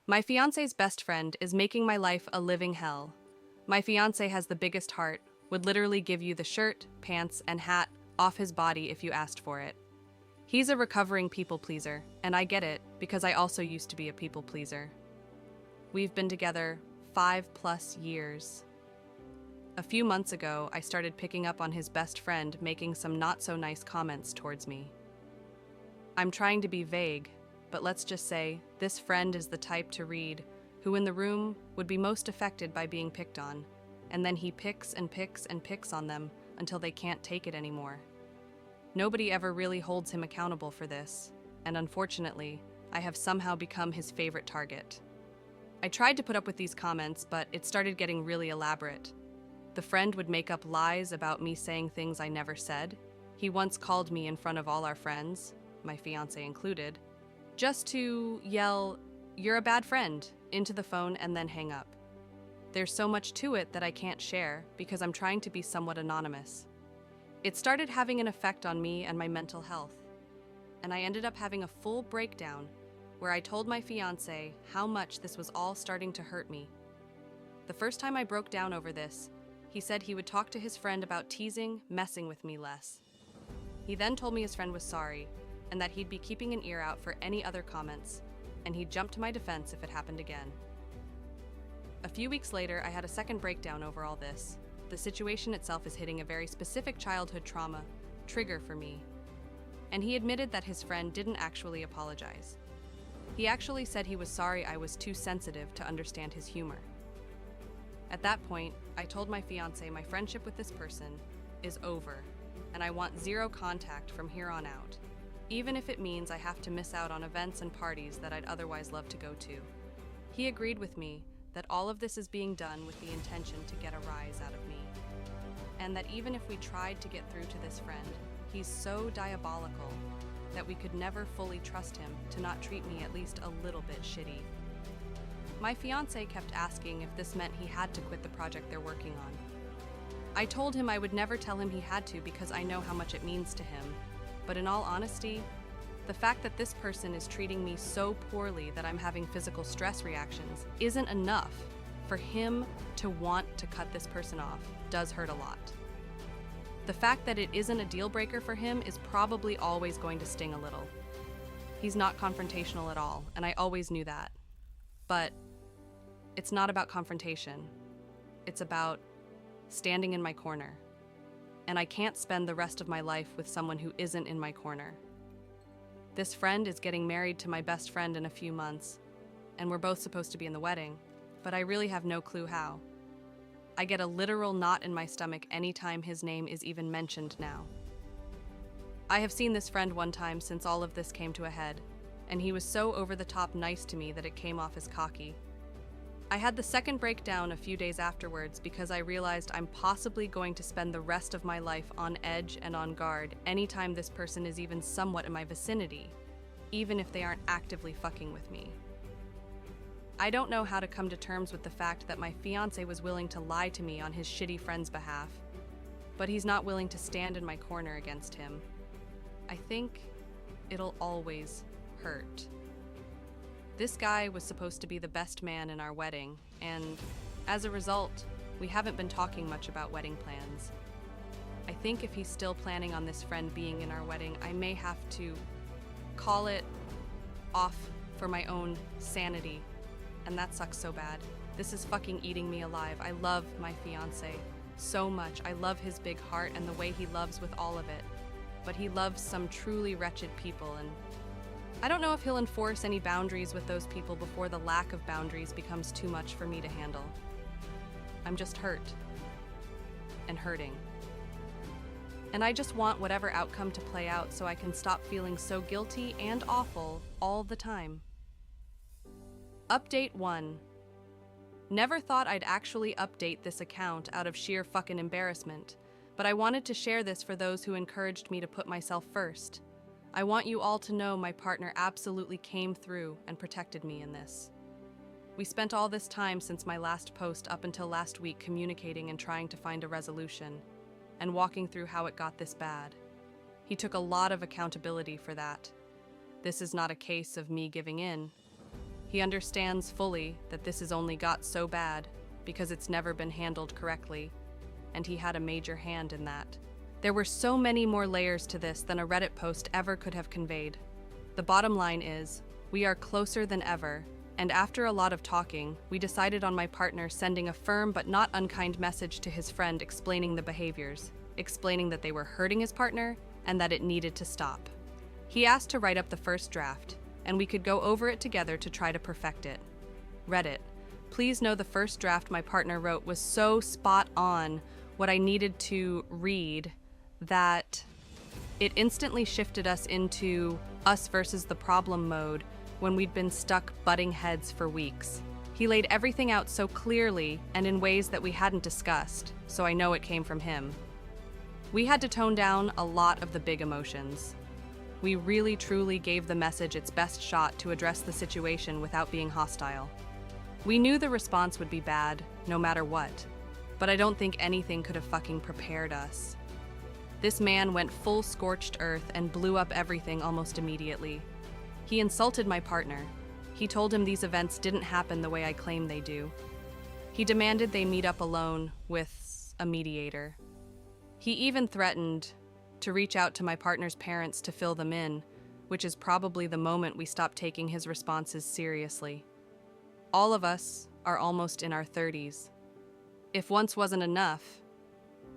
My fiance's best friend is making my life a living hell. My fiance has the biggest heart, would literally give you the shirt, pants, and hat off his body if you asked for it. He's a recovering people pleaser, and I get it because I also used to be a people pleaser. We've been together 5+ years. A few months ago, I started picking up on his best friend making some not-so-nice comments towards me. I'm trying to be vague, but let's just say this friend is the type to read who in the room would be most affected by being picked on, and then he picks and picks and picks on them until they can't take it anymore. Nobody ever really holds him accountable for this, and unfortunately, I have somehow become his favorite target. I tried to put up with these comments, but it started getting really elaborate. The friend would make up lies about me saying things I never said. He once called me in front of all our friends, my fiancé included, just to yell, "You're a bad friend," into the phone and then hang up. There's so much to it that I can't share because I'm trying to be somewhat anonymous. It started having an effect on me and my mental health, and I ended up having a full breakdown where I told my fiancé how much this was all starting to hurt me. The first time I broke down over this, he said he would talk to his friend about teasing, messing with me less. He then told me his friend was sorry and that he'd be keeping an ear out for any other comments, and he'd jump to my defense if it happened again. A few weeks later, I had a second breakdown over all this. The situation itself is hitting a very specific childhood trauma trigger for me, and he admitted that his friend didn't actually apologize. He actually said he was sorry I was too sensitive to understand his humor. At that point, I told my fiancé my friendship with this person is over, and I want zero contact from here on out, even if it means I have to miss out on events and parties that I'd otherwise love to go to. He agreed with me that all of this is being done with the intention to get a rise out of me, and that even if we tried to get through to this friend, he's so diabolical that we could never fully trust him to not treat me at least a little bit shitty. My fiancé kept asking if this meant he had to quit the project they're working on. I told him I would never tell him he had to because I know how much it means to him, but in all honesty, the fact that this person is treating me so poorly that I'm having physical stress reactions isn't enough for him to want to cut this person off does hurt a lot. The fact that it isn't a deal breaker for him is probably always going to sting a little. He's not confrontational at all, and I always knew that. But it's not about confrontation. It's about standing in my corner. And I can't spend the rest of my life with someone who isn't in my corner. This friend is getting married to my best friend in a few months, and we're both supposed to be in the wedding, but I really have no clue how. I get a literal knot in my stomach anytime his name is even mentioned now. I have seen this friend one time since all of this came to a head, and he was so over-the-top nice to me that it came off as cocky. I had the second breakdown a few days afterwards because I realized I'm possibly going to spend the rest of my life on edge and on guard anytime this person is even somewhat in my vicinity, even if they aren't actively fucking with me. I don't know how to come to terms with the fact that my fiancé was willing to lie to me on his shitty friend's behalf, but he's not willing to stand in my corner against him. I think it'll always hurt. This guy was supposed to be the best man in our wedding, and as a result, we haven't been talking much about wedding plans. I think if he's still planning on this friend being in our wedding, I may have to call it off for my own sanity, and that sucks so bad. This is fucking eating me alive. I love my fiancé so much. I love his big heart and the way he loves with all of it, but he loves some truly wretched people, and I don't know if he'll enforce any boundaries with those people before the lack of boundaries becomes too much for me to handle. I'm just hurt and hurting. And I just want whatever outcome to play out so I can stop feeling so guilty and awful all the time. Update 1. Never thought I'd actually update this account out of sheer fucking embarrassment, but I wanted to share this for those who encouraged me to put myself first. I want you all to know my partner absolutely came through and protected me in this. We spent all this time since my last post up until last week communicating and trying to find a resolution, and walking through how it got this bad. He took a lot of accountability for that. This is not a case of me giving in. He understands fully that this has only got so bad because it's never been handled correctly, and he had a major hand in that. There were so many more layers to this than a Reddit post ever could have conveyed. The bottom line is, we are closer than ever, and after a lot of talking, we decided on my partner sending a firm but not unkind message to his friend explaining the behaviors, explaining that they were hurting his partner and that it needed to stop. He asked to write up the first draft, and we could go over it together to try to perfect it. Reddit, please know the first draft my partner wrote was so spot on what I needed to read that it instantly shifted us into us versus the problem mode when we'd been stuck butting heads for weeks. He laid everything out so clearly and in ways that we hadn't discussed, so I know it came from him. We had to tone down a lot of the big emotions. We really truly gave the message its best shot to address the situation without being hostile. We knew the response would be bad, no matter what, but I don't think anything could have fucking prepared us. This man went full scorched earth and blew up everything almost immediately. He insulted my partner. He told him these events didn't happen the way I claim they do. He demanded they meet up alone with a mediator. He even threatened to reach out to my partner's parents to fill them in, which is probably the moment we stopped taking his responses seriously. All of us are almost in our 30s. If once wasn't enough,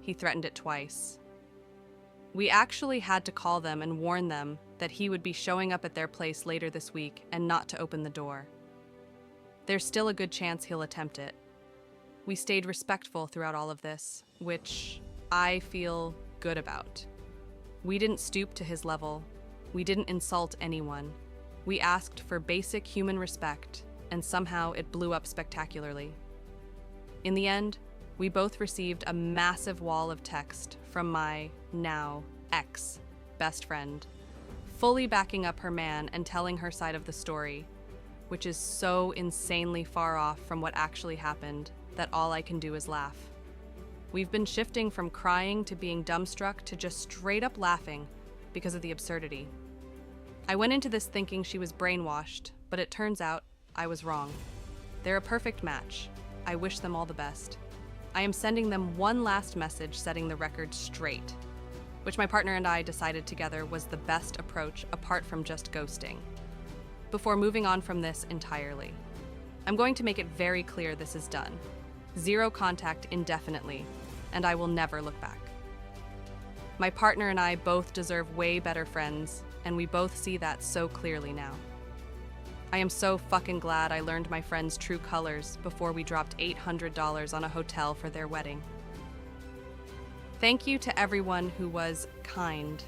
he threatened it twice. We actually had to call them and warn them that he would be showing up at their place later this week and not to open the door. There's still a good chance he'll attempt it. We stayed respectful throughout all of this, which I feel good about. We didn't stoop to his level. We didn't insult anyone. We asked for basic human respect, and somehow it blew up spectacularly. In the end, we both received a massive wall of text from my now ex-best friend, fully backing up her man and telling her side of the story, which is so insanely far off from what actually happened that all I can do is laugh. We've been shifting from crying to being dumbstruck to just straight up laughing because of the absurdity. I went into this thinking she was brainwashed, but it turns out I was wrong. They're a perfect match. I wish them all the best. I am sending them one last message setting the record straight, which my partner and I decided together was the best approach apart from just ghosting, before moving on from this entirely. I'm going to make it very clear this is done. 0 contact indefinitely, and I will never look back. My partner and I both deserve way better friends, and we both see that so clearly now. I am so fucking glad I learned my friend's true colors before we dropped $800 on a hotel for their wedding. Thank you to everyone who was kind.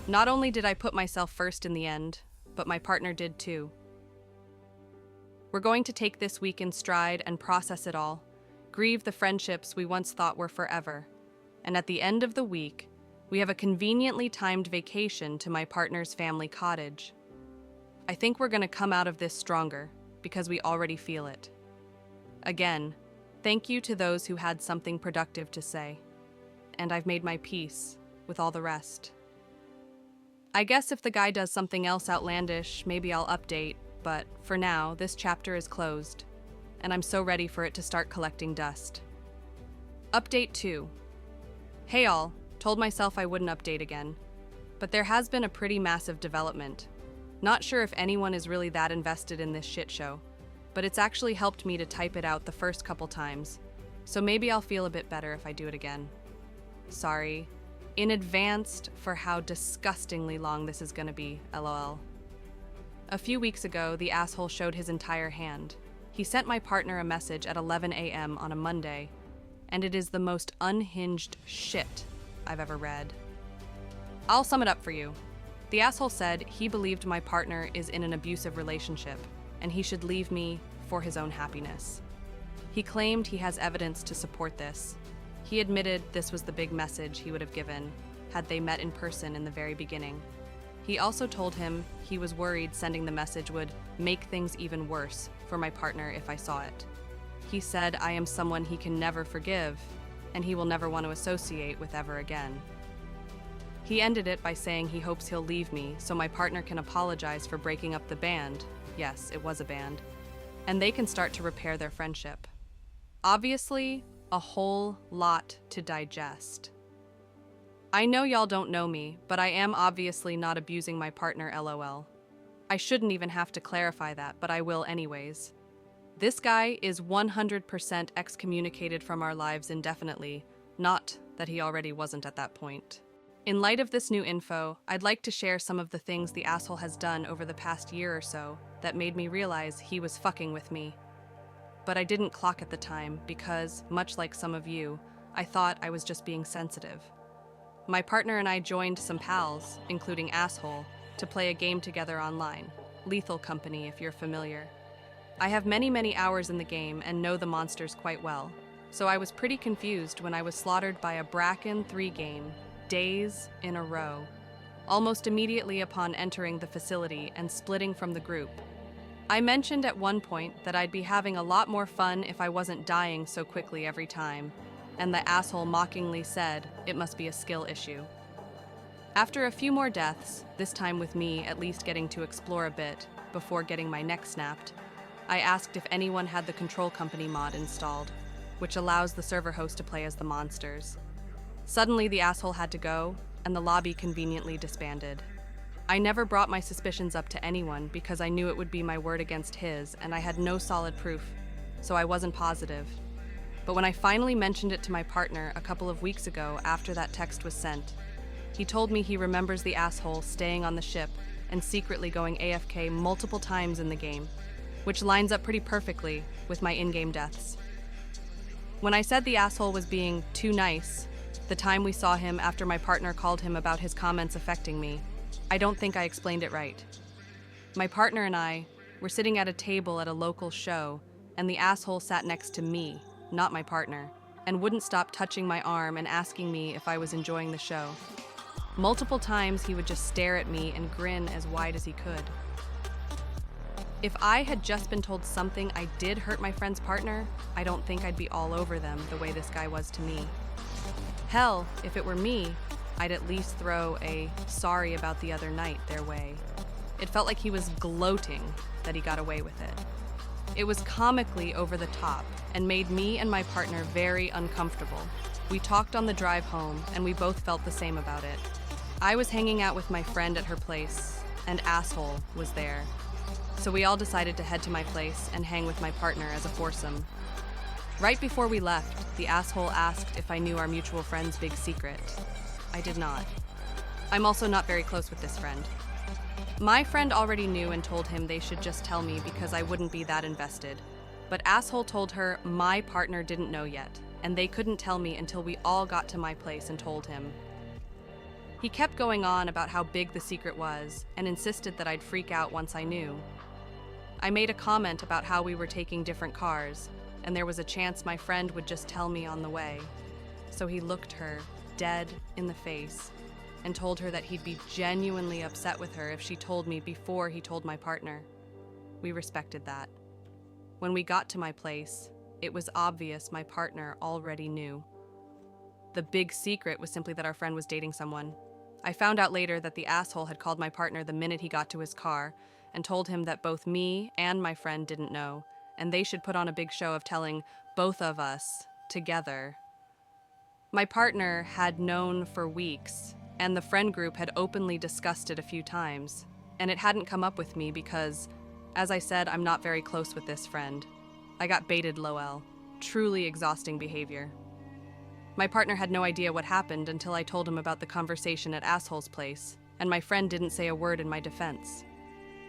Not only did I put myself first in the end, but my partner did too. We're going to take this week in stride and process it all, grieve the friendships we once thought were forever, and at the end of the week, we have a conveniently timed vacation to my partner's family cottage. I think we're going to come out of this stronger because we already feel it. Again, thank you to those who had something productive to say, and I've made my peace with all the rest. I guess if the guy does something else outlandish, maybe I'll update, but for now, this chapter is closed, and I'm so ready for it to start collecting dust. Update 2. Hey all, told myself I wouldn't update again, but there has been a pretty massive development. Not sure if anyone is really that invested in this shit show, but it's actually helped me to type it out the first couple times, so maybe I'll feel a bit better if I do it again. Sorry, in advance for how disgustingly long this is gonna be, lol. A few weeks ago, the asshole showed his entire hand. He sent my partner a message at 11 a.m. on a Monday, and it is the most unhinged shit I've ever read. I'll sum it up for you. The asshole said he believed my partner is in an abusive relationship, and he should leave me for his own happiness. He claimed he has evidence to support this. He admitted this was the big message he would have given had they met in person in the very beginning. He also told him he was worried sending the message would make things even worse for my partner if I saw it. He said I am someone he can never forgive, and he will never want to associate with ever again. He ended it by saying he hopes he'll leave me so my partner can apologize for breaking up the band, Yes, it was a band. And they can start to repair their friendship. Obviously, a whole lot to digest. I know y'all don't know me, but I am obviously not abusing my partner, LOL. I shouldn't even have to clarify that, but I will anyways. This guy is 100% excommunicated from our lives indefinitely, not that he already wasn't at that point. In light of this new info, I'd like to share some of the things the asshole has done over the past year or so that made me realize he was fucking with me. But I didn't clock at the time because, much like some of you, I thought I was just being sensitive. My partner and I joined some pals, including Asshole, to play a game together online, Lethal Company if you're familiar. I have many hours in the game and know the monsters quite well, so I was pretty confused when I was slaughtered by a Bracken 3 game, days in a row, almost immediately upon entering the facility and splitting from the group. I mentioned at one point that I'd be having a lot more fun if I wasn't dying so quickly every time, and the asshole mockingly said it must be a skill issue. After a few more deaths, this time with me at least getting to explore a bit before getting my neck snapped, I asked if anyone had the Control Company mod installed, which allows the server host to play as the monsters. Suddenly the asshole had to go, and the lobby conveniently disbanded. I never brought my suspicions up to anyone because I knew it would be my word against his, and I had no solid proof, so I wasn't positive. But when I finally mentioned it to my partner a couple of weeks ago after that text was sent, he told me he remembers the asshole staying on the ship and secretly going AFK multiple times in the game, which lines up pretty perfectly with my in-game deaths. When I said the asshole was being too nice, the time we saw him after my partner called him about his comments affecting me, I don't think I explained it right. My partner and I were sitting at a table at a local show, and the asshole sat next to me, not my partner, and wouldn't stop touching my arm and asking me if I was enjoying the show. Multiple times he would just stare at me and grin as wide as he could. If I had just been told something I did hurt my friend's partner, I don't think I'd be all over them the way this guy was to me. Hell, if it were me, I'd at least throw a sorry about the other night their way. It felt like he was gloating that he got away with it. It was comically over the top and made me and my partner very uncomfortable. We talked on the drive home and we both felt the same about it. I was hanging out with my friend at her place, and Asshole was there. So we all decided to head to my place and hang with my partner as a foursome. Right before we left, the asshole asked if I knew our mutual friend's big secret. I did not. I'm also not very close with this friend. My friend already knew and told him they should just tell me because I wouldn't be that invested. But Asshole told her my partner didn't know yet, and they couldn't tell me until we all got to my place and told him. He kept going on about how big the secret was and insisted that I'd freak out once I knew. I made a comment about how we were taking different cars, and there was a chance my friend would just tell me on the way. So he looked her dead in the face and told her that he'd be genuinely upset with her if she told me before he told my partner. We respected that. When we got to my place, it was obvious my partner already knew. The big secret was simply that our friend was dating someone. I found out later that the asshole had called my partner the minute he got to his car and told him that both me and my friend didn't know, and they should put on a big show of telling both of us together. My partner had known for weeks, and the friend group had openly discussed it a few times, and it hadn't come up with me because, as I said, I'm not very close with this friend. I got baited, lol. Truly exhausting behavior. My partner had no idea what happened until I told him about the conversation at Asshole's place, and my friend didn't say a word in my defense.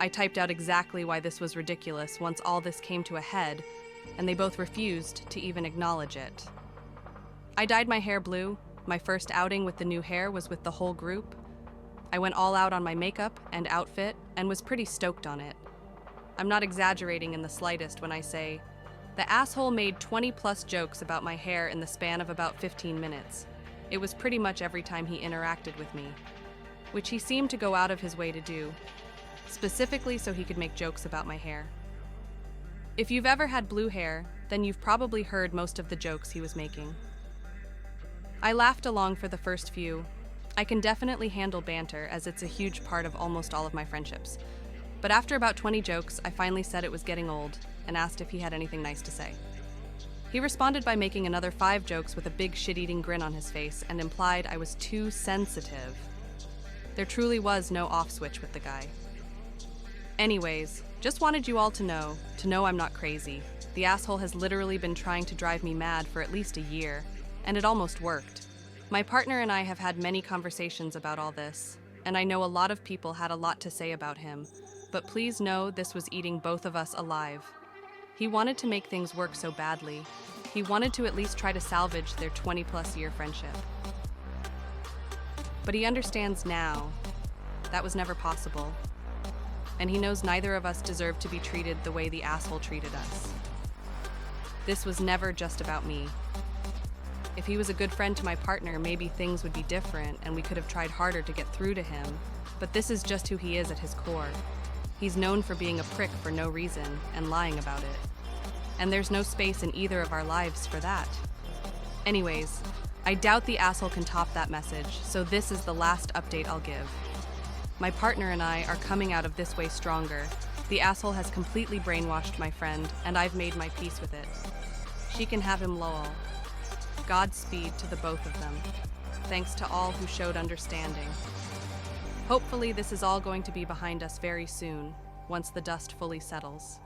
I typed out exactly why this was ridiculous once all this came to a head, and they both refused to even acknowledge it. I dyed my hair blue. My first outing with the new hair was with the whole group. I went all out on my makeup and outfit and was pretty stoked on it. I'm not exaggerating in the slightest when I say, the asshole made 20+ jokes about my hair in the span of about 15 minutes. It was pretty much every time he interacted with me, which he seemed to go out of his way to do, specifically so he could make jokes about my hair. If you've ever had blue hair, then you've probably heard most of the jokes he was making. I laughed along for the first few. I can definitely handle banter as it's a huge part of almost all of my friendships. But after about 20 jokes, I finally said it was getting old and asked if he had anything nice to say. He responded by making another 5 jokes with a big shit-eating grin on his face and implied I was too sensitive. There truly was no off switch with the guy. Anyways, just wanted you all to know I'm not crazy. The asshole has literally been trying to drive me mad for at least a year, and it almost worked. My partner and I have had many conversations about all this, and I know a lot of people had a lot to say about him, but please know this was eating both of us alive. He wanted to make things work so badly. He wanted to at least try to salvage their 20-plus year friendship. But he understands now that was never possible, and he knows neither of us deserved to be treated the way the asshole treated us. This was never just about me. If he was a good friend to my partner, maybe things would be different and we could have tried harder to get through to him, but this is just who he is at his core. He's known for being a prick for no reason and lying about it. And there's no space in either of our lives for that. Anyways, I doubt the asshole can top that message, so this is the last update I'll give. My partner and I are coming out of this way stronger. The asshole has completely brainwashed my friend, and I've made my peace with it. She can have him lol. Godspeed to the both of them. Thanks to all who showed understanding. Hopefully this is all going to be behind us very soon, once the dust fully settles.